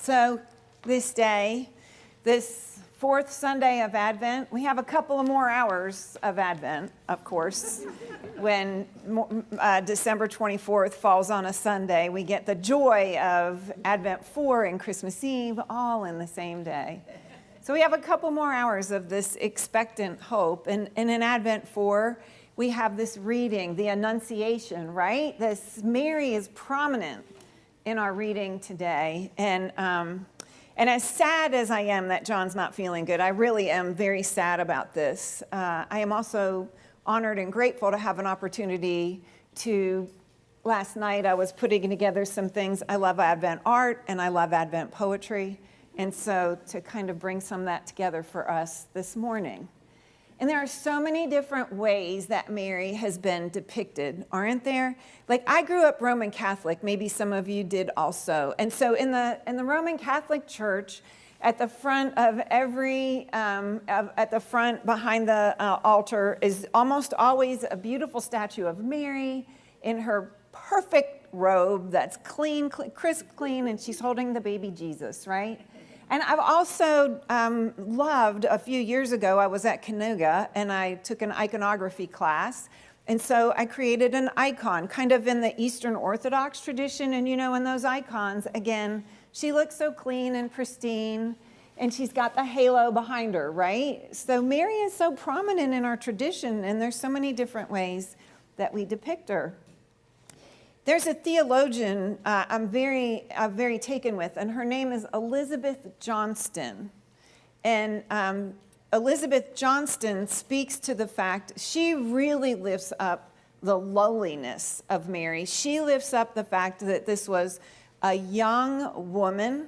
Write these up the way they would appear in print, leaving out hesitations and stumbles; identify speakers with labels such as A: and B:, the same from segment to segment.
A: So this day, this fourth Sunday of Advent, we have a couple of more hours of Advent, of course. When December 24th falls on a Sunday, we get the joy of Advent 4 and Christmas Eve all in the same day. So we have a couple more hours of this expectant hope. And in Advent 4, we have this reading, the Annunciation, right? This Mary is prominent in our reading today. And as sad as I am that John's not feeling good, I really am very sad about this. I am also honored and grateful to have an opportunity to, last night I was putting together some things. I love Advent art and I love Advent poetry. And so to kind of bring some of that together for us this morning. And there are so many different ways that Mary has been depicted, aren't there? Like, I grew up Roman Catholic, maybe some of you did also. And so in the Roman Catholic Church, at the front of at the front behind the altar is almost always a beautiful statue of Mary in her perfect robe that's clean, crisp clean, and she's holding the baby Jesus, right? And I've also loved, a few years ago, I was at Canuga, and I took an iconography class. And so I created an icon, kind of in the Eastern Orthodox tradition. And in those icons, again, she looks so clean and pristine, and she's got the halo behind her, right? So Mary is so prominent in our tradition, and there's so many different ways that we depict her. There's a theologian I'm very taken with, and her name is Elizabeth Johnston. And Elizabeth Johnston speaks to the fact she really lifts up the lowliness of Mary. She lifts up the fact that this was a young woman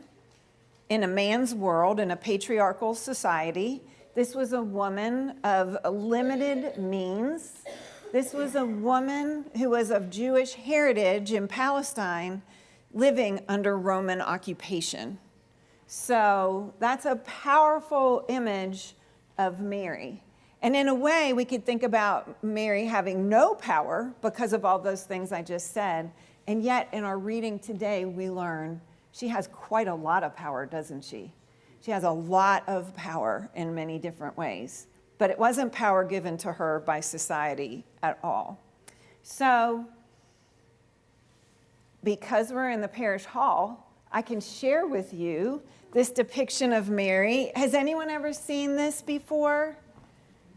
A: in a man's world, in a patriarchal society. This was a woman of limited means. This was a woman who was of Jewish heritage in Palestine, living under Roman occupation. So that's a powerful image of Mary. And in a way, we could think about Mary having no power because of all those things I just said. And yet, in our reading today, we learn she has quite a lot of power, doesn't she? She has a lot of power in many different ways. But it wasn't power given to her by society at all. So, because we're in the parish hall, I can share with you this depiction of Mary. Has anyone ever seen this before?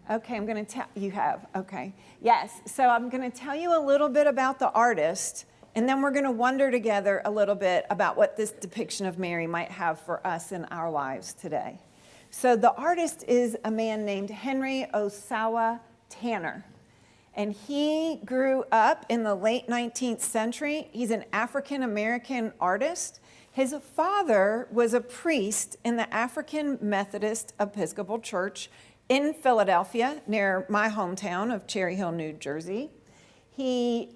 A: Okay, I'm going to tell you have. Okay. Yes. So I'm going to tell you a little bit about the artist, and then we're going to wonder together a little bit about what this depiction of Mary might have for us in our lives today. So the artist is a man named Henry Ossawa Tanner. And he grew up in the late 19th century. He's an African-American artist. His father was a priest in the African Methodist Episcopal Church in Philadelphia, near my hometown of Cherry Hill, New Jersey. His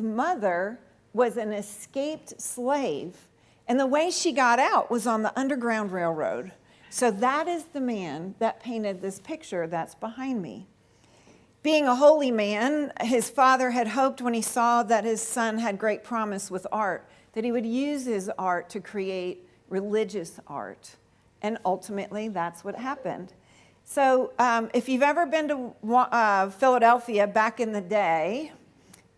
A: mother was an escaped slave, and the way she got out was on the Underground Railroad. So that is the man that painted this picture that's behind me. Being a holy man, his father had hoped when he saw that his son had great promise with art, that he would use his art to create religious art. And ultimately, that's what happened. So if you've ever been to Philadelphia back in the day,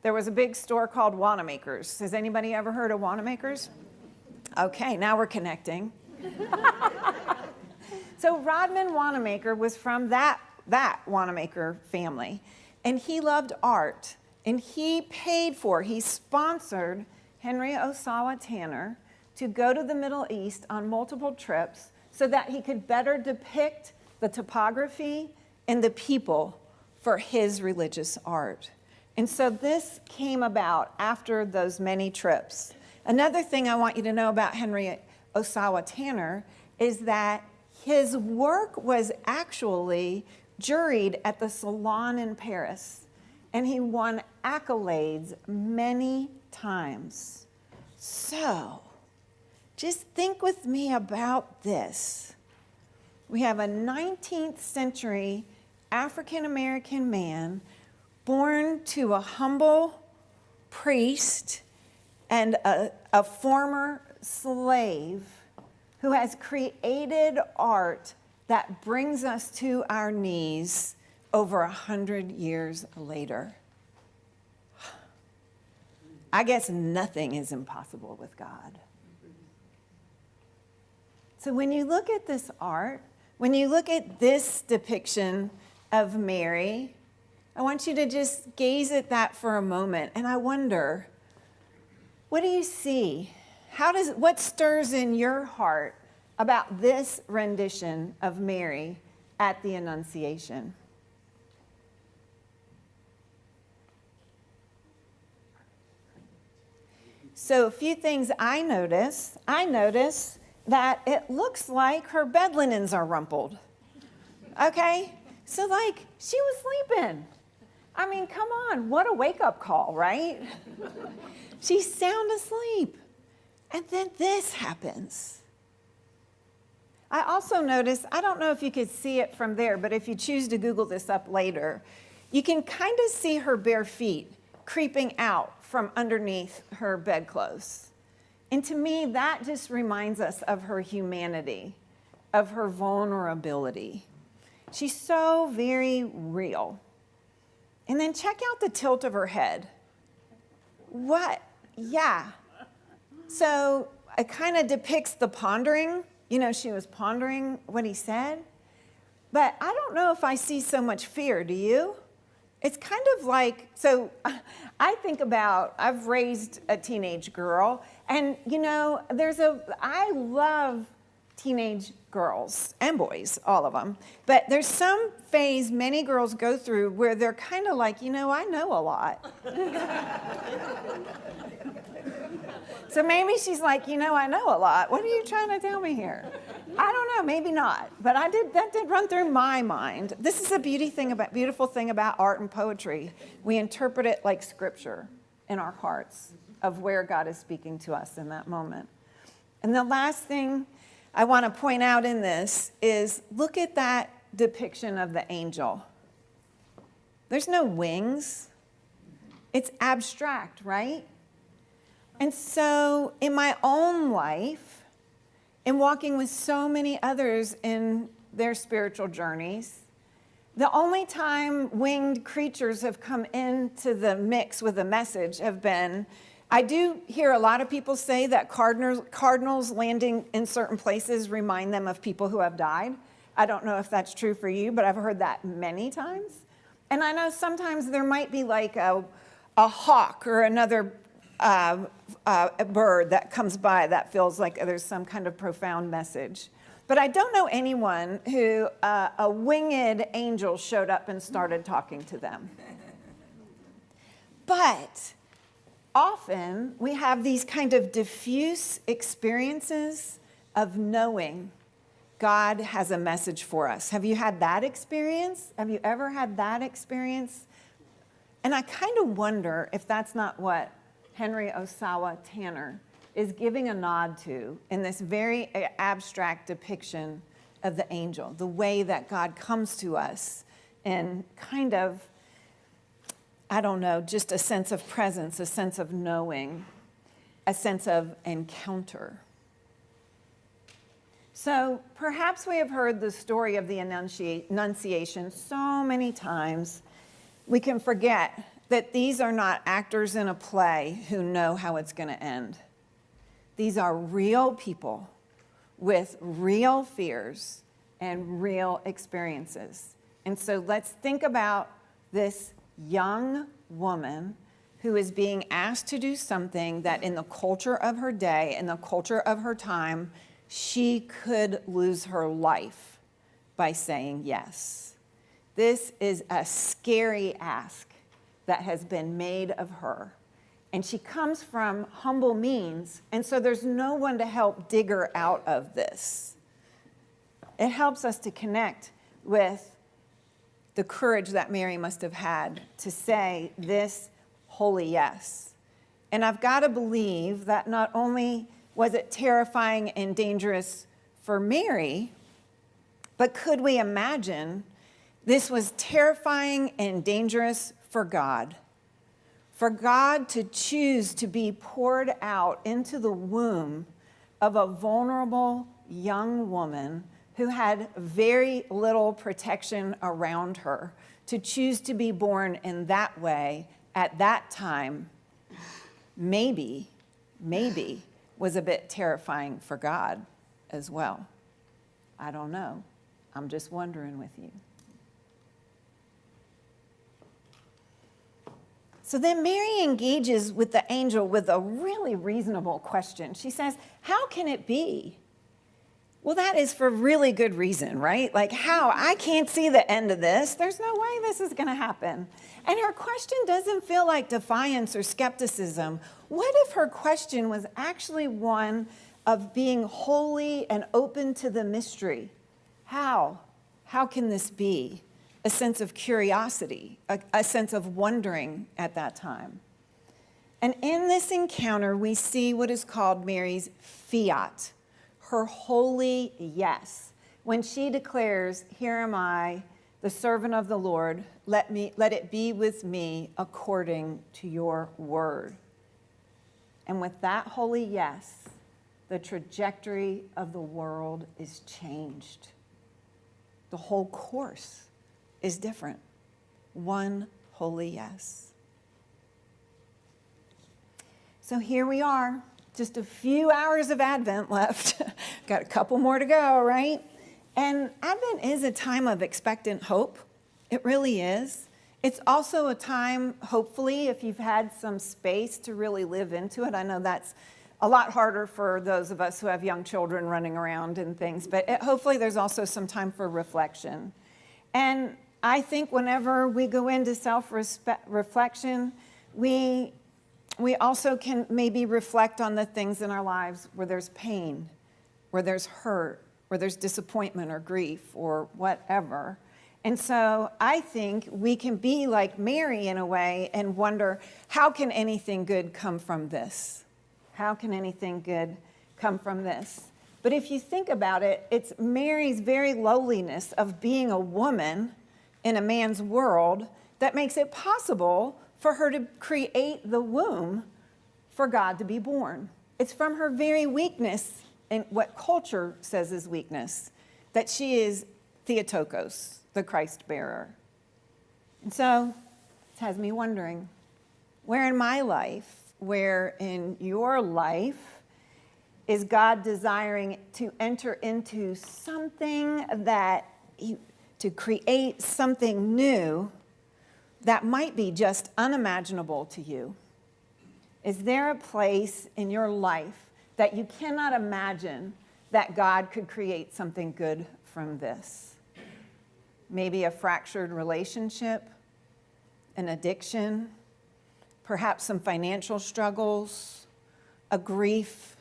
A: there was a big store called Wanamaker's. Has anybody ever heard of Wanamaker's? Okay, now we're connecting. So Rodman Wanamaker was from that Wanamaker family, and he loved art, and he sponsored Henry Ossawa Tanner to go to the Middle East on multiple trips so that he could better depict the topography and the people for his religious art. And so this came about after those many trips. Another thing I want you to know about Henry Ossawa Tanner is that his work was actually juried at the Salon in Paris, and he won accolades many times. So, just think with me about this. We have a 19th century African-American man born to a humble priest and a former slave who has created art that brings us to our knees over 100 years later. I guess nothing is impossible with God. So when you look at this art, when you look at this depiction of Mary, I want you to just gaze at that for a moment. And I wonder, what do you see? What stirs in your heart about this rendition of Mary at the Annunciation? So a few things I notice. I notice that it looks like her bed linens are rumpled. Okay? So like, she was sleeping. I mean, come on, what a wake-up call, right? She's sound asleep. And then this happens. I also notice, I don't know if you could see it from there, but if you choose to Google this up later, you can kind of see her bare feet creeping out from underneath her bedclothes. And to me, that just reminds us of her humanity, of her vulnerability. She's so very real. And then check out the tilt of her head. What? Yeah. So it kind of depicts the pondering. You know, she was pondering what he said. But I don't know if I see so much fear, do you? It's kind of like, so I think about, I've raised a teenage girl, and you know, I love teenage girls and boys, all of them, but there's some phase many girls go through where they're kind of like, you know, I know a lot. So maybe she's like, you know, I know a lot. What are you trying to tell me here? I don't know, maybe not. But that did run through my mind. This is a beautiful thing about art and poetry. We interpret it like scripture in our hearts of where God is speaking to us in that moment. And the last thing I want to point out in this is look at that depiction of the angel. There's no wings. It's abstract, right? And so in my own life, in walking with so many others in their spiritual journeys, the only time winged creatures have come into the mix with a message have been, I do hear a lot of people say that cardinals landing in certain places remind them of people who have died. I don't know if that's true for you, but I've heard that many times. And I know sometimes there might be like a hawk or another a bird that comes by that feels like there's some kind of profound message. But I don't know anyone who a winged angel showed up and started talking to them. But often we have these kind of diffuse experiences of knowing God has a message for us. Have you had that experience? Have you ever had that experience? And I kind of wonder if that's not what Henry Osawa Tanner is giving a nod to in this very abstract depiction of the angel, the way that God comes to us in kind of, I don't know, just a sense of presence, a sense of knowing, a sense of encounter. So perhaps we have heard the story of the Annunciation so many times, we can forget that these are not actors in a play who know how it's going to end. These are real people with real fears and real experiences. And so let's think about this young woman who is being asked to do something that in the culture of her day, in the culture of her time, she could lose her life by saying yes. This is a scary ask that has been made of her. And she comes from humble means, and so there's no one to help dig her out of this. It helps us to connect with the courage that Mary must have had to say this holy yes. And I've got to believe that not only was it terrifying and dangerous for Mary, but could we imagine this was terrifying and dangerous for God? For God to choose to be poured out into the womb of a vulnerable young woman who had very little protection around her to choose to be born in that way at that time, maybe was a bit terrifying for God as well. I don't know. I'm just wondering with you. So then Mary engages with the angel with a really reasonable question. She says, how can it be? Well, that is for really good reason, right? Like, how? I can't see the end of this. There's no way this is going to happen. And her question doesn't feel like defiance or skepticism. What if her question was actually one of being holy and open to the mystery? How? How can this be? A sense of curiosity, a sense of wondering at that time. And in this encounter, we see what is called Mary's fiat, her holy yes. When she declares, here am I, the servant of the Lord, let it be with me according to your word. And with that holy yes, the trajectory of the world is changed. The whole course is different. One holy yes. So here we are, just a few hours of Advent left. Got a couple more to go, right? And Advent is a time of expectant hope. It really is. It's also a time, hopefully, if you've had some space to really live into it. I know that's a lot harder for those of us who have young children running around and things, but hopefully there's also some time for reflection. And I think whenever we go into self-reflection, we also can maybe reflect on the things in our lives where there's pain, where there's hurt, where there's disappointment or grief or whatever. And so I think we can be like Mary in a way and wonder, how can anything good come from this? How can anything good come from this? But if you think about it, it's Mary's very lowliness of being a woman in a man's world that makes it possible for her to create the womb for God to be born. It's from her very weakness, and what culture says is weakness, that she is Theotokos, the Christ bearer. And so it has me wondering, where in my life, where in your life, is God desiring to enter into something to create something new that might be just unimaginable to you? Is there a place in your life that you cannot imagine that God could create something good from this? Maybe a fractured relationship, an addiction, perhaps some financial struggles, a grief,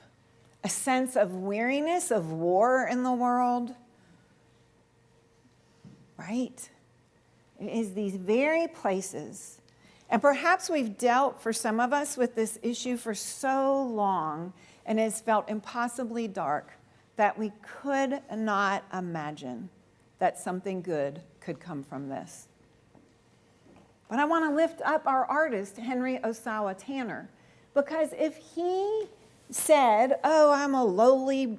A: a sense of weariness of war in the world, right? It is these very places. And perhaps we've dealt, for some of us, with this issue for so long, and it's felt impossibly dark that we could not imagine that something good could come from this. But I want to lift up our artist, Henry Osawa Tanner, because if he said, oh, I'm a lowly,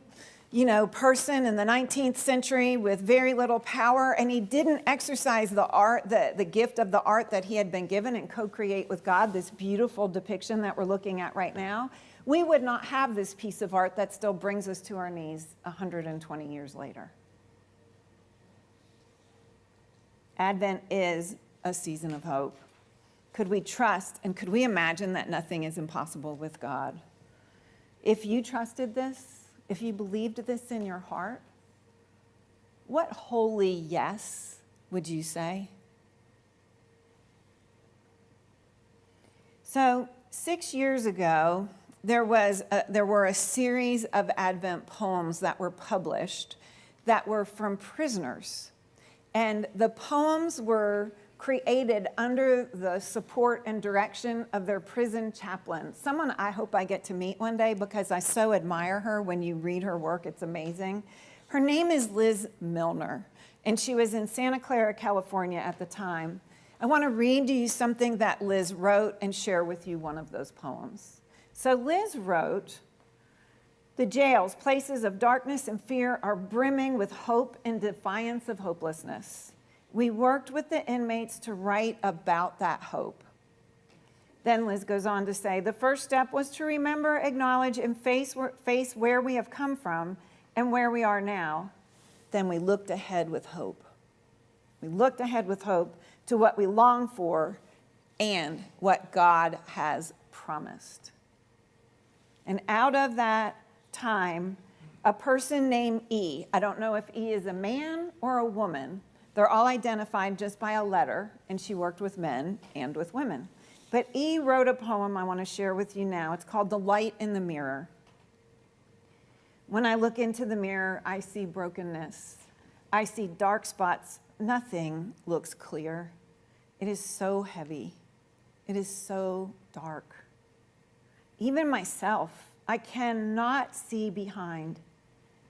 A: person in the 19th century with very little power, and he didn't exercise the gift of the art that he had been given and co-create with God, this beautiful depiction that we're looking at right now, we would not have this piece of art that still brings us to our knees 120 years later. Advent is a season of hope. Could we trust and could we imagine that nothing is impossible with God? If you trusted this, if you believed this in your heart, what holy yes would you say? So 6 years ago, there were a series of Advent poems that were published that were from prisoners. And the poems were created under the support and direction of their prison chaplain. Someone I hope I get to meet one day because I so admire her. When you read her work, it's amazing. Her name is Liz Milner, and she was in Santa Clara, California at the time. I want to read to you something that Liz wrote and share with you one of those poems. So Liz wrote, The jails, places of darkness and fear, are brimming with hope and defiance of hopelessness. We worked with the inmates to write about that hope. Then Liz goes on to say, the first step was to remember, acknowledge, and face where we have come from and where we are now. Then we looked ahead with hope. We looked ahead with hope to what we long for and what God has promised. And out of that time, a person named E, I don't know if E is a man or a woman. They're all identified just by a letter, and she worked with men and with women. But E wrote a poem I want to share with you now. It's called The Light in the Mirror. When I look into the mirror, I see brokenness. I see dark spots. Nothing looks clear. It is so heavy. It is so dark. Even myself, I cannot see behind.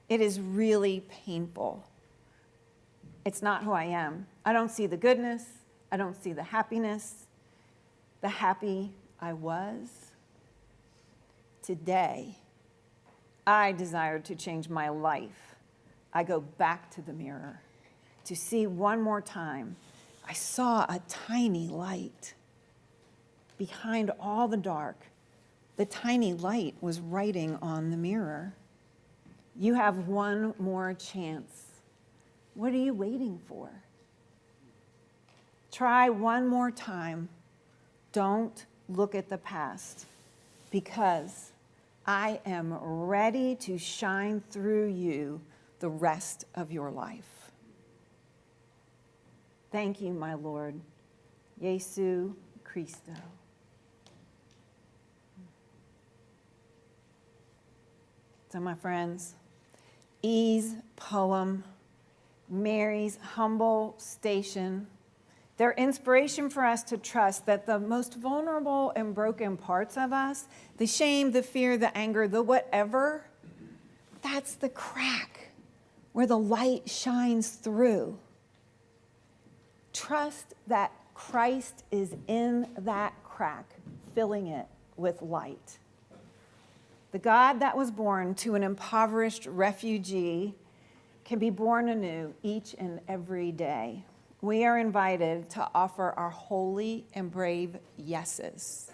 A: It is really painful. It's not who I am. I don't see the goodness. I don't see the happiness, the happy I was. Today, I desire to change my life. I go back to the mirror to see one more time. I saw a tiny light. Behind all the dark, the tiny light was writing on the mirror. You have one more chance. What are you waiting for? Try one more time. Don't look at the past, because I am ready to shine through you the rest of your life. Thank you, my Lord. Jesu Christo. So, my friends, E's poem, Mary's humble station, they're inspiration for us to trust that the most vulnerable and broken parts of us, the shame, the fear, the anger, the whatever, that's the crack where the light shines through. Trust that Christ is in that crack, filling it with light. The God that was born to an impoverished refugee can be born anew each and every day. We are invited to offer our holy and brave yeses.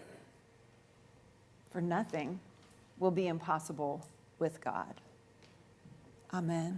A: For nothing will be impossible with God. Amen.